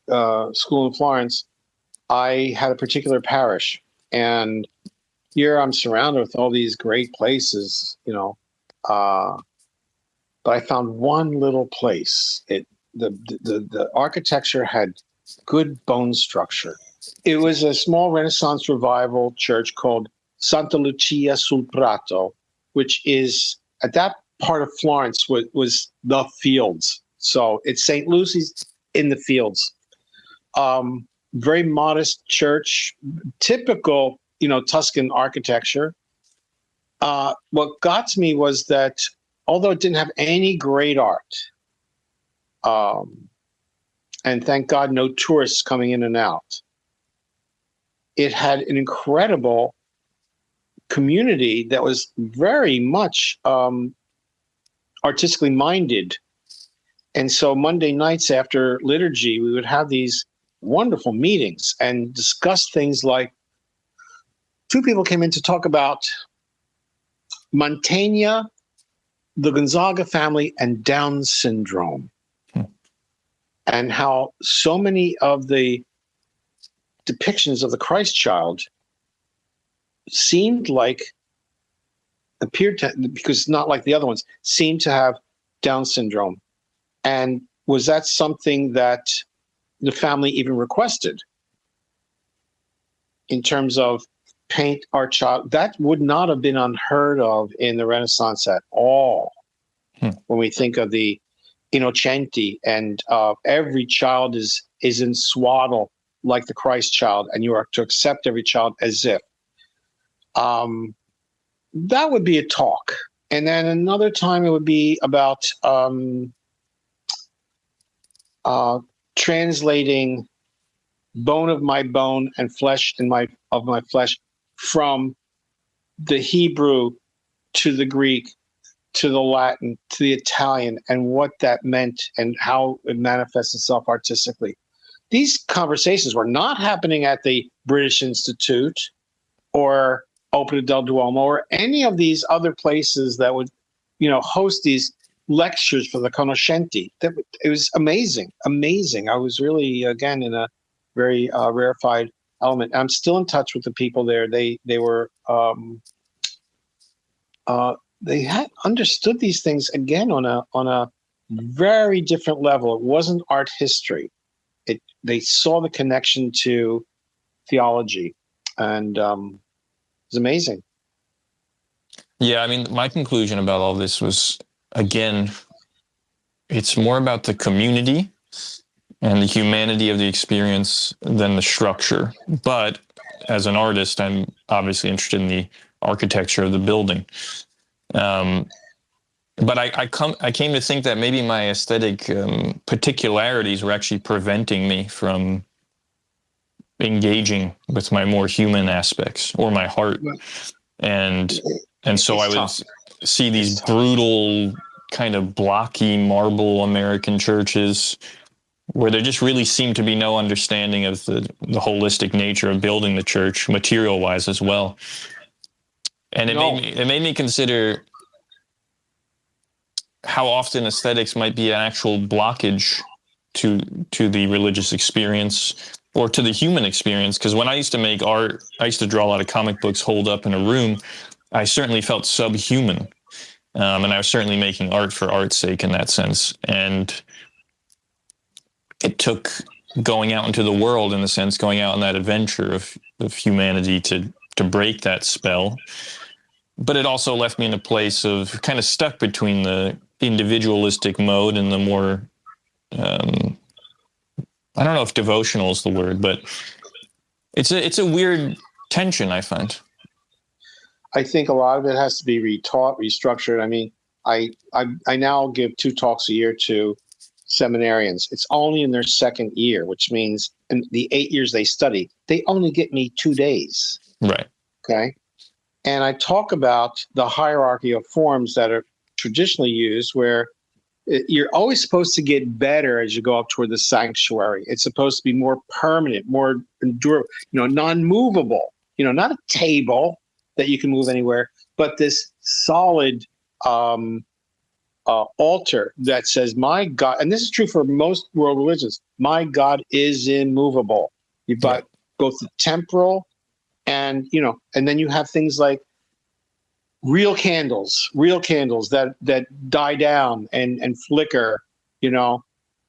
school in Florence, I had a particular parish, and here I'm surrounded with all these great places, but I found one little place. The architecture had good bone structure. It was a small Renaissance revival church called Santa Lucia sul Prato, which is at that part of Florence was the fields. So it's St. Lucy's in the fields. Very modest church, typical, Tuscan architecture. What got to me was that although it didn't have any great art, and thank God no tourists coming in and out, it had an incredible community that was very much artistically minded. And so Monday nights after liturgy, we would have these wonderful meetings and discuss things like, two people came in to talk about Mantegna, the Gonzaga family, and Down syndrome, and how so many of the depictions of the Christ child appeared to, because not like the other ones, seemed to have Down syndrome. And was that something that the family even requested in terms of paint our child? That would not have been unheard of in the Renaissance at all. When we think of the Innocenti, and every child is in swaddle like the Christ child, and you are to accept every child as if. That would be a talk. And then another time it would be about translating bone of my bone and flesh of my flesh from the Hebrew to the Greek to the Latin to the Italian, and what that meant and how it manifests itself artistically. These conversations were not happening at the British Institute or Opera del Duomo or any of these other places that would, host these lectures for the conoscenti. It was amazing. I was really, again, in a very rarefied element. I'm still in touch with the people there. They were they had understood these things again on a very different level. It wasn't art history. They saw the connection to theology, and it was amazing. Yeah, I mean, my conclusion about all this was, again, it's more about the community and the humanity of the experience than the structure. But as an artist, I'm obviously interested in the architecture of the building. But I came to think that maybe my aesthetic particularities were actually preventing me from engaging with my more human aspects or my heart. And so I would see these brutal, kind of blocky marble American churches where there just really seemed to be no understanding of the holistic nature of building the church, material-wise as well. And it made me consider how often aesthetics might be an actual blockage to the religious experience or to the human experience. Because when I used to make art, I used to draw a lot of comic books holed up in a room. I certainly felt subhuman. And I was certainly making art for art's sake in that sense. And it took going out into the world, in a sense, going out on that adventure of humanity to break that spell. But it also left me in a place of kind of stuck between the individualistic mode and the more, I don't know if devotional is the word, but it's a weird tension, I find. I think a lot of it has to be retaught, restructured. I mean, I now give 2 talks a year to seminarians. It's only in their second year, which means in the 8 years they study, they only get me 2 days. Right. Okay. And I talk about the hierarchy of forms that are traditionally used, where you're always supposed to get better as you go up toward the sanctuary. It's supposed to be more permanent, more endurable, non-movable, not a table that you can move anywhere, but this solid altar that says, my God, and this is true for most world religions, my God is immovable. You've got both the temporal and then you have things like real candles that die down and flicker,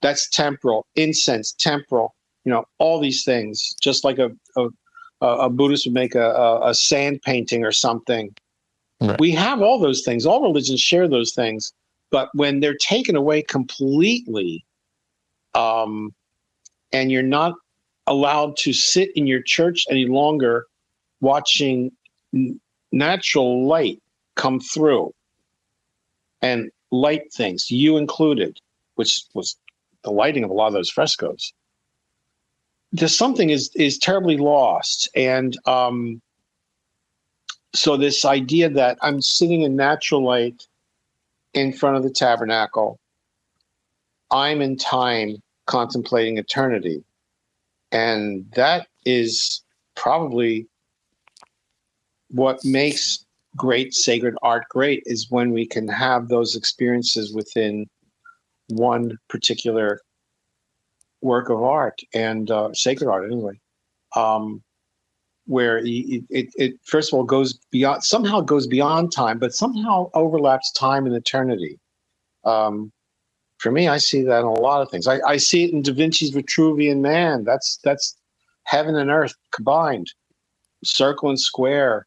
that's temporal. Incense, temporal, all these things, just like a Buddhist would make a sand painting or something. Right. We have all those things. All religions share those things. But when they're taken away completely, and you're not allowed to sit in your church any longer watching natural light come through and light things, you included, which was the lighting of a lot of those frescoes, there's something is terribly lost. And so this idea that I'm sitting in natural light in front of the tabernacle, I'm in time contemplating eternity. And that is probably what makes great sacred art great, is when we can have those experiences within one particular work of art, and sacred art anyway, where it first of all somehow goes beyond time, but somehow overlaps time and eternity. For me, I see that in a lot of things. I see it in Da Vinci's Vitruvian Man. That's heaven and earth combined, circle and square,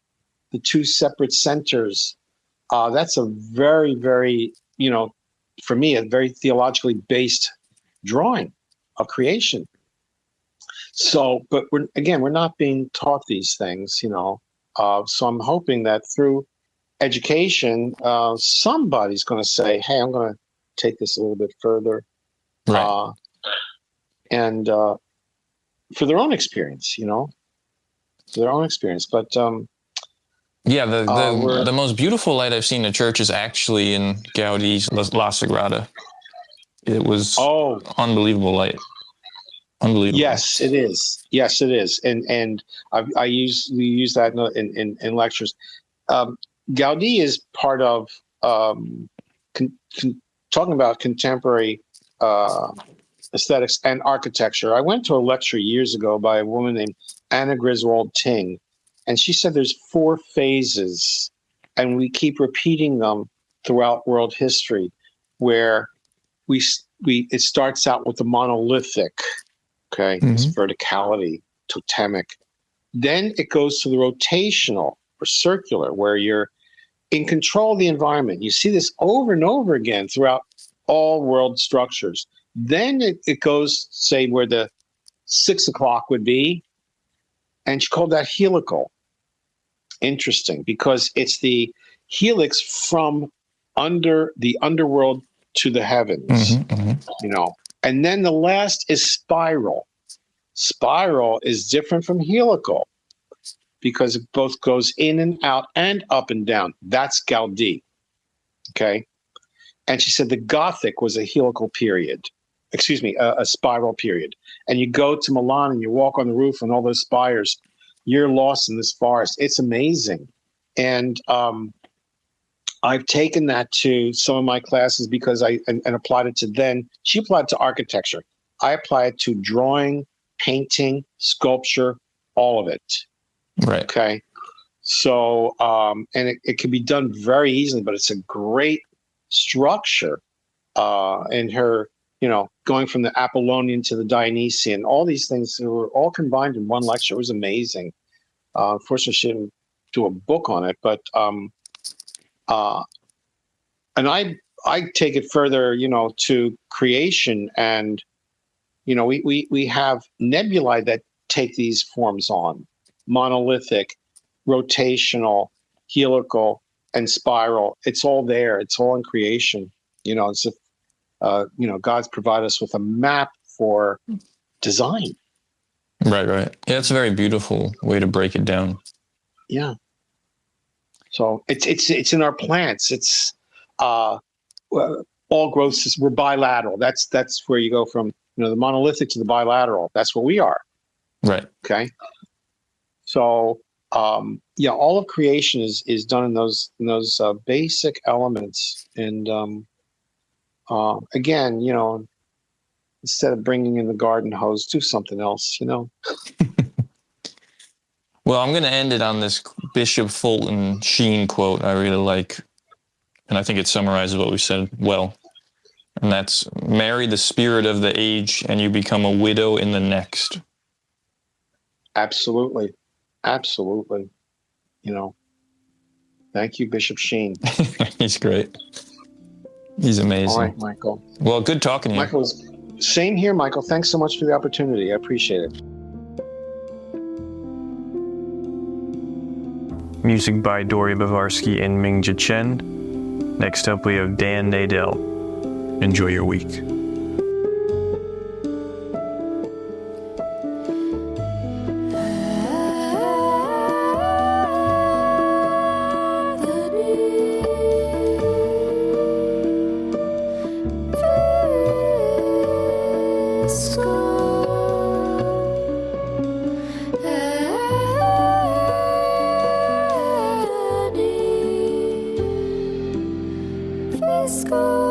the 2 separate centers. That's a very, very, for me, a very theologically based drawing of creation. So, but we're not being taught these things, so I'm hoping that through education, somebody's going to say, hey, I'm going to take this a little bit further. Right. And for their own experience, for their own experience. But yeah, the most beautiful light I've seen in a church is actually in Gaudí's La Sagrada. It was unbelievable light. Unbelievable. Yes, it is. And we use that in lectures. Gaudí is part of talking about contemporary aesthetics and architecture. I went to a lecture years ago by a woman named Anna Griswold Ting, and she said there's 4 phases, and we keep repeating them throughout world history, where it starts out with the monolithic, okay, this verticality, totemic. Then it goes to the rotational or circular, where you're in control of the environment. You see this over and over again throughout all world structures. Then it goes, say, where the 6 o'clock would be, and she called that helical. Interesting, because it's the helix from under the underworld to the heavens, And then the last is spiral. Spiral is different from helical because it both goes in and out and up and down. That's Gaudí. Okay. And she said the Gothic was a helical period. Excuse me, a spiral period. And you go to Milan and you walk on the roof and all those spires, you're lost in this forest. It's amazing. And I've taken that to some of my classes because and applied it to then. She applied it to architecture. I apply it to drawing, painting, sculpture, all of it. Right. Okay. So, and it can be done very easily, but it's a great structure in her, going from the Apollonian to the Dionysian, all these things were all combined in one lecture. It was amazing. Unfortunately, she didn't do a book on it, but, and I take it further, to creation, and, we have nebulae that take these forms on: monolithic, rotational, helical, and spiral. It's all there. It's all in creation. It's if, God's provided us with a map for design. Right. Yeah, it's a very beautiful way to break it down. Yeah. So it's in our plants. It's all growth. We're bilateral. That's where you go from the monolithic to the bilateral. That's what we are. Right. Okay. So all of creation is done in those basic elements. And again, instead of bringing in the garden hose, do something else. Well, I'm going to end it on this Bishop Fulton Sheen quote I really like, and I think it summarizes what we said well. And that's, marry the spirit of the age and you become a widow in the next. Absolutely. Thank you, Bishop Sheen. He's great. He's amazing. All right, Michael. Well, good talking to you. Michael, same here, Michael. Thanks so much for the opportunity. I appreciate it. Music by Dori Bavarsky and Mingja Chen. Next up, we have Dan Nadell. Enjoy your week. Visco.